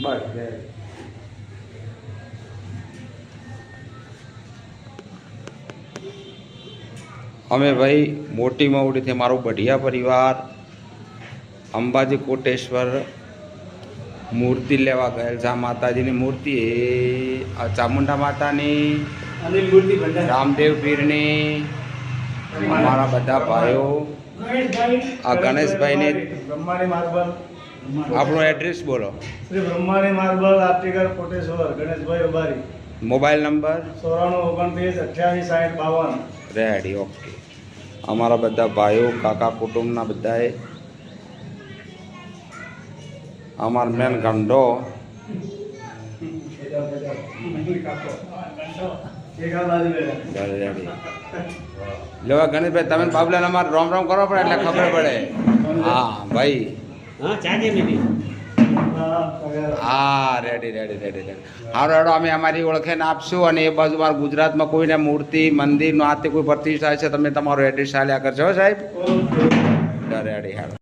બસ અમે ભાઈ મોટી માવડીથી મારું બઢિયા પરિવાર અંબાજી કોટેશ્વર મૂર્તિ લેવા ગયેલ છે. આ માતાજીની મૂર્તિ એ આ ચામુંડા માતાની, રામદેવ પીરની, અમારા બધા ભાઈઓ, આ ગણેશભાઈને. આપણું એડ્રેસ બોલો. Shri Brahmani marble article Koteshwar, Ganeshbhai Ubari. Mobile number 9429286052. Ready, okay. અમારા બધા ભાઈઓ, કાકા કુટુંબના બધાએ, અમાર મેન ગંડો લેવા. ગણેશભાઈ તમે બાબલાને અમારે રોમ રોમ કરવો પડે એટલે ખબર પડે. હા ભાઈ, હા રેડી રેડી રેડી રેડી. હારો હેડો, અમે અમારી ઓળખેને આપશું. અને એ બાજુ મારા ગુજરાતમાં કોઈને મૂર્તિ મંદિરનો આ તે કોઈ પ્રતિષ્ઠા છે, તમે તમારો એડ્રેસ આલ્યા કરજો સાહેબ. રેડી હેડો.